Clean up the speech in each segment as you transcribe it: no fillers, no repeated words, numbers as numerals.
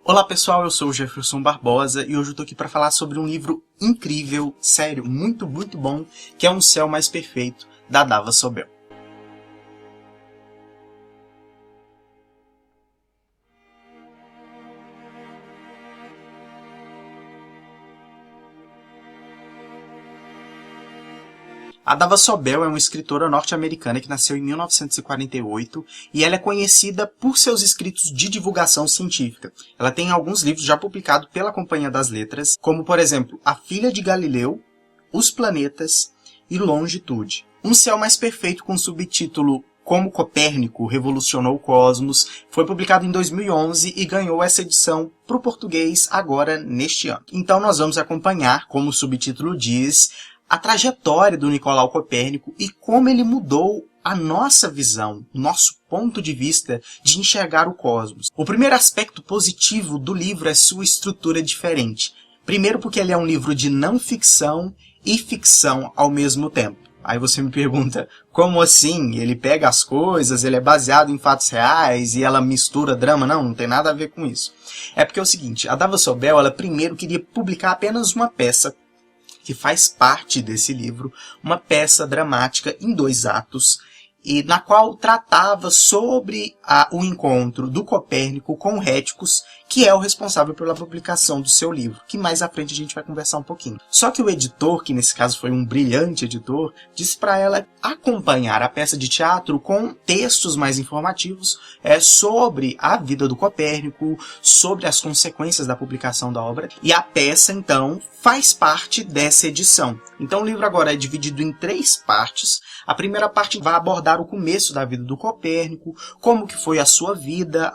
Olá pessoal, eu sou o Jefferson Barbosa e hoje eu tô aqui para falar sobre um livro incrível, sério, muito bom, que é Um Céu Mais Perfeito, da Dava Sobel. A Dava Sobel é uma escritora norte-americana que nasceu em 1948 e ela é conhecida por seus escritos de divulgação científica. Ela tem alguns livros já publicados pela Companhia das Letras, como por exemplo A Filha de Galileu, Os Planetas e Longitude. Um Céu Mais Perfeito, com o subtítulo Como Copérnico Revolucionou o Cosmos, foi publicado em 2011 e ganhou essa edição para o português agora neste ano. Então nós vamos acompanhar, como o subtítulo diz, a trajetória do Nicolau Copérnico e como ele mudou a nossa visão, nosso ponto de vista de enxergar o cosmos. O primeiro aspecto positivo do livro é sua estrutura diferente. Primeiro porque ele é um livro de não ficção e ficção ao mesmo tempo. Aí você me pergunta, como assim? Ele pega as coisas, ele é baseado em fatos reais e ela mistura drama? Não tem nada a ver com isso. É porque é o seguinte, a Dava Sobel, ela primeiro queria publicar apenas uma peça que faz parte desse livro, uma peça dramática em 2 atos, e na qual tratava sobre o encontro do Copérnico com o Réticos, que é o responsável pela publicação do seu livro, que mais à frente a gente vai conversar um pouquinho. Só que o editor, que nesse caso foi um brilhante editor, disse para ela acompanhar a peça de teatro com textos mais informativos sobre a vida do Copérnico, sobre as consequências da publicação da obra, e a peça, então, faz parte dessa edição. Então o livro agora é dividido em 3 partes. A primeira parte vai abordar o começo da vida do Copérnico, como que foi a sua vida,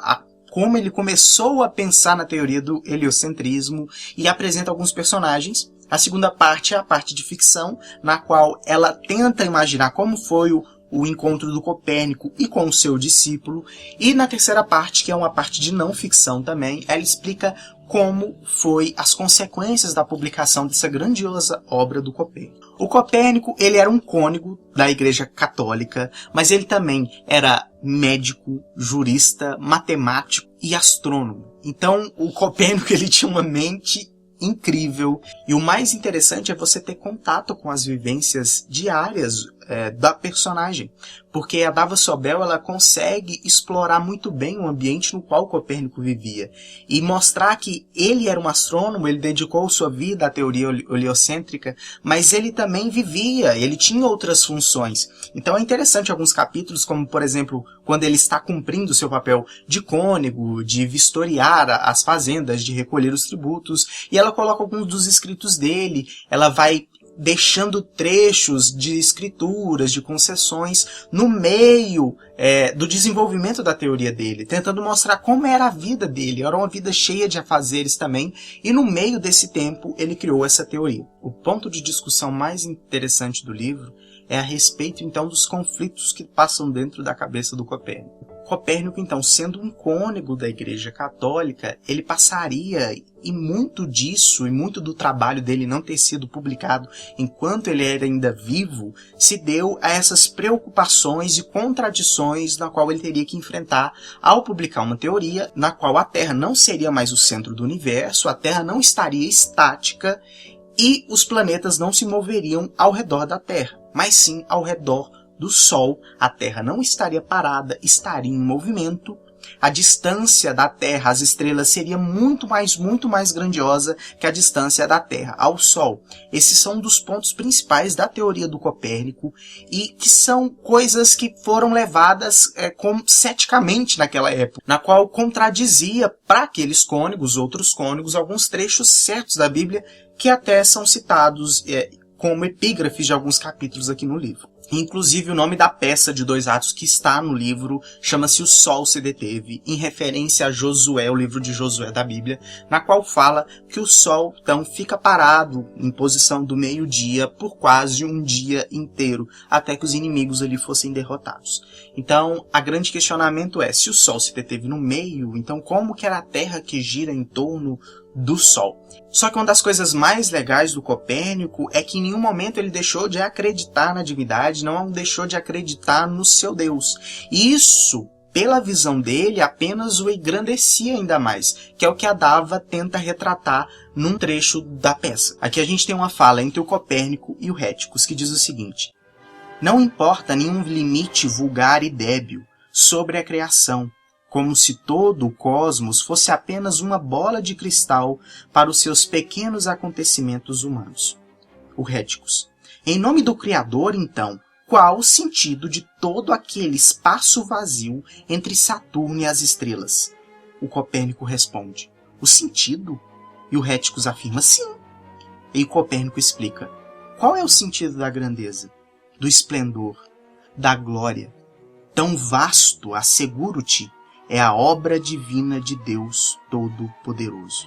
como ele começou a pensar na teoria do heliocentrismo e apresenta alguns personagens. A segunda parte é a parte de ficção, na qual ela tenta imaginar como foi o encontro do Copérnico e com o seu discípulo. E na terceira parte, que é uma parte de não ficção também, ela explica como foi as consequências da publicação dessa grandiosa obra do Copérnico. O Copérnico, ele era um cônego da Igreja Católica, mas ele também era médico, jurista, matemático e astrônomo. Então, o Copérnico, ele tinha uma mente incrível, e o mais interessante é você ter contato com as vivências diárias da personagem, porque a Dava Sobel, ela consegue explorar muito bem o ambiente no qual Copérnico vivia e mostrar que ele era um astrônomo, ele dedicou sua vida à teoria heliocêntrica, mas ele também vivia, ele tinha outras funções. Então é interessante alguns capítulos, como por exemplo, quando ele está cumprindo seu papel de cônego, de vistoriar as fazendas, de recolher os tributos, e ela coloca alguns dos escritos dele, ela vai deixando trechos de escrituras, de concessões, no meio do desenvolvimento da teoria dele, tentando mostrar como era a vida dele. Era uma vida cheia de afazeres também, e no meio desse tempo ele criou essa teoria. O ponto de discussão mais interessante do livro é a respeito, então, dos conflitos que passam dentro da cabeça do Copérnico. Copérnico, então, sendo um cônego da Igreja Católica, ele passaria, e muito disso, e muito do trabalho dele não ter sido publicado enquanto ele era ainda vivo, se deu a essas preocupações e contradições na qual ele teria que enfrentar ao publicar uma teoria na qual a Terra não seria mais o centro do universo, a Terra não estaria estática e os planetas não se moveriam ao redor da Terra, mas sim ao redor do Sol. A Terra não estaria parada, estaria em movimento. A distância da Terra às estrelas seria muito mais grandiosa que a distância da Terra ao Sol. Esses são um dos pontos principais da teoria do Copérnico e que são coisas que foram levadas ceticamente naquela época, na qual contradizia para aqueles cônegos, outros cônegos, alguns trechos certos da Bíblia que até são citados como epígrafes de alguns capítulos aqui no livro. Inclusive, o nome da peça de 2 atos que está no livro chama-se O Sol se Deteve, em referência a Josué, o livro de Josué da Bíblia, na qual fala que o Sol, então, fica parado em posição do meio-dia por quase um dia inteiro, até que os inimigos ali fossem derrotados. Então, a grande questionamento é, se o Sol se deteve no meio, então como que era a Terra que gira em torno do Sol? Só que uma das coisas mais legais do Copérnico é que em nenhum momento ele deixou de acreditar na divindade, não deixou de acreditar no seu Deus. E isso pela visão dele, apenas o engrandecia ainda mais, que é o que a Dava tenta retratar num trecho da peça. Aqui a gente tem uma fala entre o Copérnico e o Réticos, que diz o seguinte: não importa nenhum limite vulgar e débil sobre a criação, como se todo o cosmos fosse apenas uma bola de cristal para os seus pequenos acontecimentos humanos. O Réticos: em nome do Criador, então, qual o sentido de todo aquele espaço vazio entre Saturno e as estrelas? O Copérnico responde: o sentido? E o Réticos afirma: sim. E o Copérnico explica: qual é o sentido da grandeza, do esplendor, da glória? Tão vasto, asseguro-te, é a obra divina de Deus Todo-Poderoso.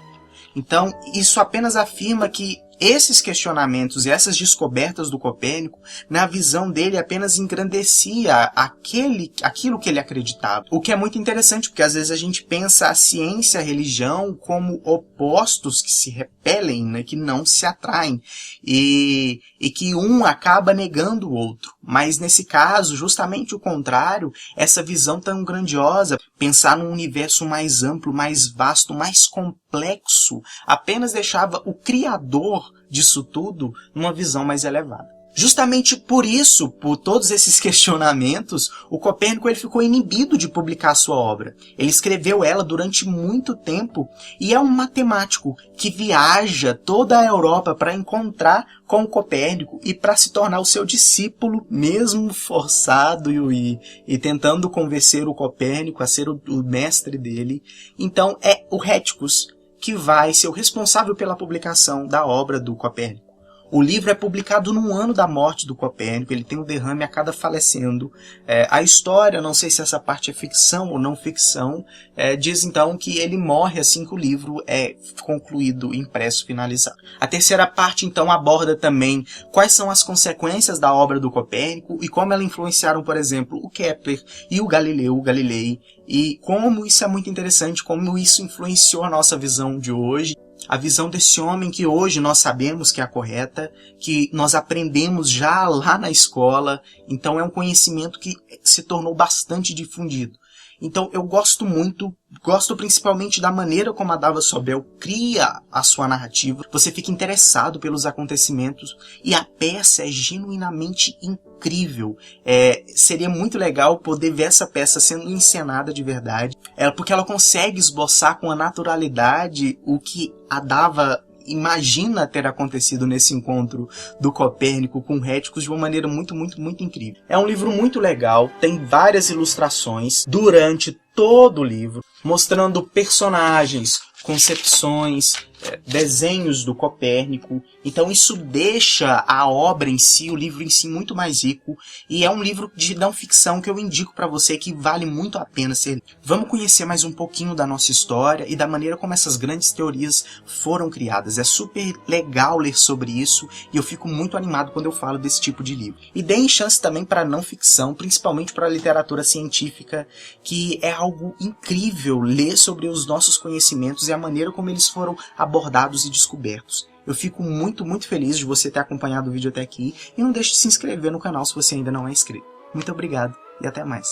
Então, isso apenas afirma que esses questionamentos e essas descobertas do Copérnico, na visão dele, apenas engrandecia aquilo que ele acreditava. O que é muito interessante, porque às vezes a gente pensa a ciência e a religião como opostos que se repelem, né, que não se atraem, e que um acaba negando o outro. Mas nesse caso, justamente o contrário, essa visão tão grandiosa, pensar num universo mais amplo, mais vasto, mais complexo, apenas deixava o Criador disso tudo numa visão mais elevada. Justamente por isso, por todos esses questionamentos, o Copérnico ele ficou inibido de publicar sua obra. Ele escreveu ela durante muito tempo e é um matemático que viaja toda a Europa para encontrar com o Copérnico e para se tornar o seu discípulo, mesmo forçado e tentando convencer o Copérnico a ser o mestre dele. Então é o Réticos que vai ser o responsável pela publicação da obra do Copérnico. O livro é publicado no ano da morte do Copérnico, ele tem um derrame a cada falecendo. A história, não sei se essa parte é ficção ou não ficção, diz então que ele morre assim que o livro é concluído, impresso, finalizado. A terceira parte então aborda também quais são as consequências da obra do Copérnico e como ela influenciaram, por exemplo, o Kepler e o Galilei, e como isso é muito interessante, como isso influenciou a nossa visão de hoje. A visão desse homem que hoje nós sabemos que é a correta, que nós aprendemos já lá na escola, então é um conhecimento que se tornou bastante difundido. Então eu gosto principalmente da maneira como a Dava Sobel cria a sua narrativa. Você fica interessado pelos acontecimentos e a peça é genuinamente incrível. Seria muito legal poder ver essa peça sendo encenada de verdade, porque ela consegue esboçar com a naturalidade o que a Dava imagina ter acontecido nesse encontro do Copérnico com Réticos de uma maneira muito, muito, muito incrível. É um livro muito legal, tem várias ilustrações durante todo o livro, mostrando personagens, concepções, desenhos do Copérnico. Então isso deixa a obra em si, o livro em si, muito mais rico. E é um livro de não ficção que eu indico para você que vale muito a pena ser lido. Vamos conhecer mais um pouquinho da nossa história e da maneira como essas grandes teorias foram criadas. É super legal ler sobre isso e eu fico muito animado quando eu falo desse tipo de livro. E deem chance também para não ficção, principalmente para a literatura científica, que é algo incrível ler sobre os nossos conhecimentos e a maneira como eles foram abordados e descobertos. Eu fico muito, muito feliz de você ter acompanhado o vídeo até aqui e não deixe de se inscrever no canal se você ainda não é inscrito. Muito obrigado e até mais.